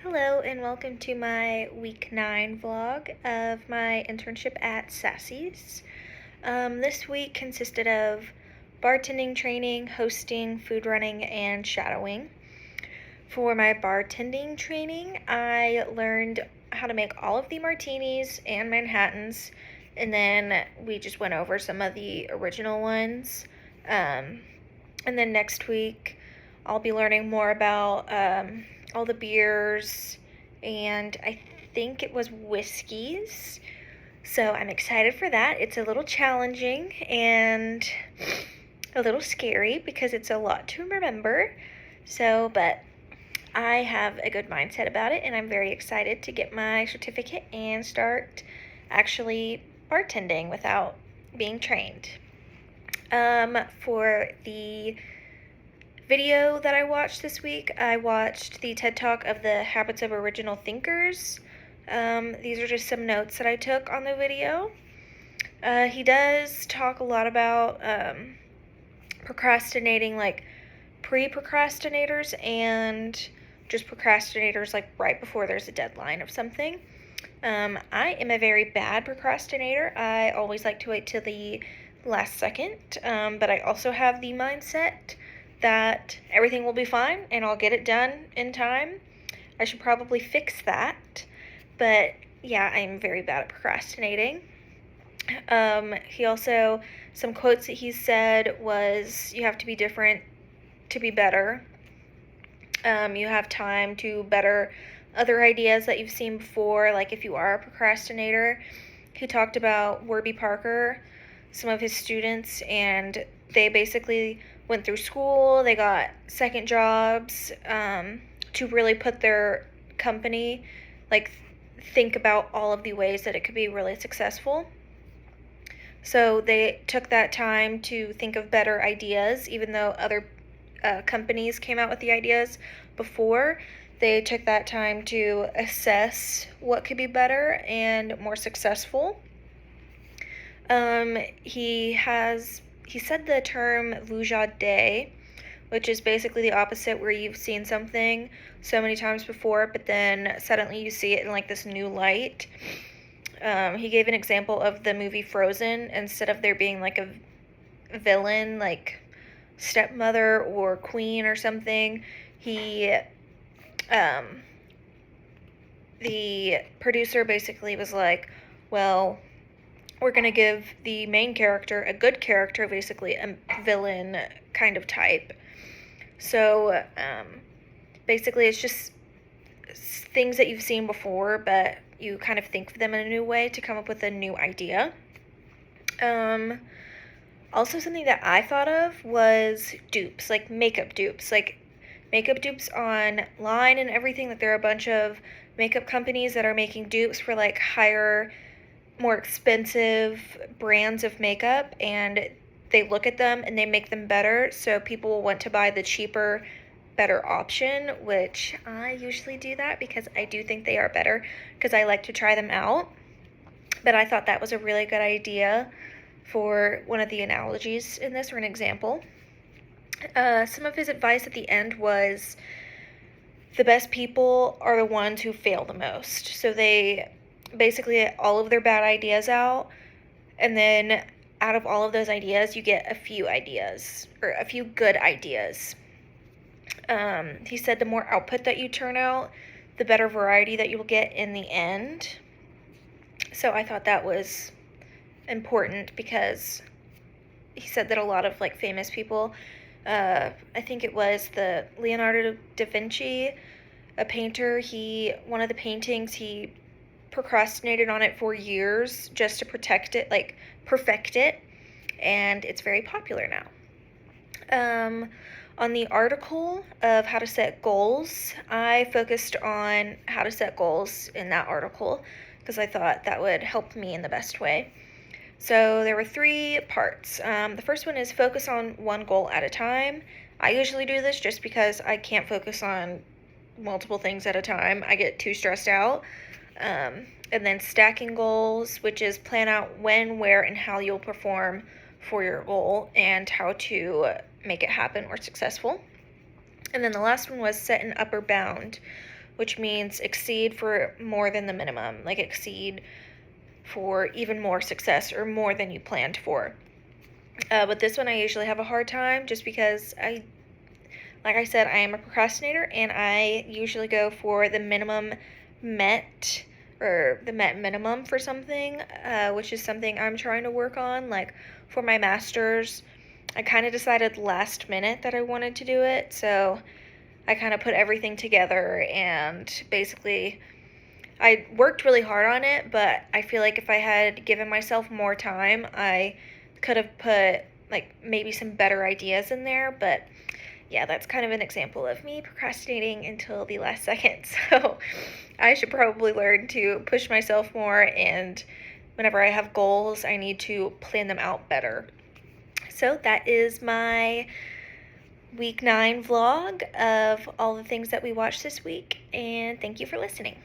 Hello and welcome to my week 9 vlog of my internship at Sassy's. This week consisted of bartending training, hosting, food running, and shadowing. For my bartending training, I learned how to make all of the martinis and Manhattans, and then we just went over some of the original ones. And then next week, I'll be learning more about all the beers, and I think it was whiskeys. So I'm excited for that. It's a little challenging and a little scary because it's a lot to remember. But I have a good mindset about it, and I'm very excited to get my certificate and start actually bartending without being trained. For the video that I watched this week, I watched the TED Talk of the Habits of Original Thinkers. These are just some notes that I took on the video. He does talk a lot about procrastinating, like pre-procrastinators and just procrastinators like right before there's a deadline of something. I am a very bad procrastinator. I always like to wait till the last second, but I also have the mindset that everything will be fine and I'll get it done in time. I should probably fix that, but yeah, I'm very bad at procrastinating. He also, some quotes that he said was, you have to be different to be better. You have time to better other ideas that you've seen before, like if you are a procrastinator. He talked about Warby Parker, some of his students, and they basically went through school, they got second jobs to really put their company, like think about all of the ways that it could be really successful. So they took that time to think of better ideas, even though other companies came out with the ideas before. They took that time to assess what could be better and more successful. He said the term vuja de, which is basically the opposite, where you've seen something so many times before, but then suddenly you see it in like this new light. He gave an example of the movie Frozen. Instead of there being like a villain, like stepmother or queen or something, the producer basically was like, well, we're going to give the main character a good character, basically a villain kind of type. So basically it's just things that you've seen before, but you kind of think of them in a new way to come up with a new idea. Also, something that I thought of was dupes, like makeup dupes. Like makeup dupes online and everything, that there are a bunch of makeup companies that are making dupes for like higher, more expensive brands of makeup, and they look at them and they make them better, so people will want to buy the cheaper, better option, which I usually do that because I do think they are better because I like to try them out. But I thought that was a really good idea for one of the analogies in this, or an example. Some of his advice at the end was the best people are the ones who fail the most. So they basically get all of their bad ideas out, and then out of all of those ideas, you get a few ideas, or a few good ideas. He said the more output that you turn out, the better variety that you will get in the end. So I thought that was important because he said that a lot of like famous people, I think it was the Leonardo da Vinci, a painter, one of the paintings, he procrastinated on it for years just to perfect it, and it's very popular now. On the article of how to set goals, I focused on how to set goals in that article because I thought that would help me in the best way. So there were 3 parts. The first one is focus on one goal at a time. I usually do this just because I can't focus on multiple things at a time. I get too stressed out. And then stacking goals, which is plan out when, where, and how you'll perform for your goal and how to make it happen or successful. And then the last one was set an upper bound, which means exceed for more than the minimum, like exceed for even more success or more than you planned for. But this one I usually have a hard time just because like I said, I am a procrastinator and I usually go for the minimum met or the met minimum for something, which is something I'm trying to work on. Like for my master's, I kind of decided last minute that I wanted to do it, so I kind of put everything together and basically I worked really hard on it, but I feel like if I had given myself more time, I could have put like maybe some better ideas in there, but yeah, that's kind of an example of me procrastinating until the last second. So I should probably learn to push myself more, and whenever I have goals, I need to plan them out better. So that is my week 9 vlog of all the things that we watched this week, and thank you for listening.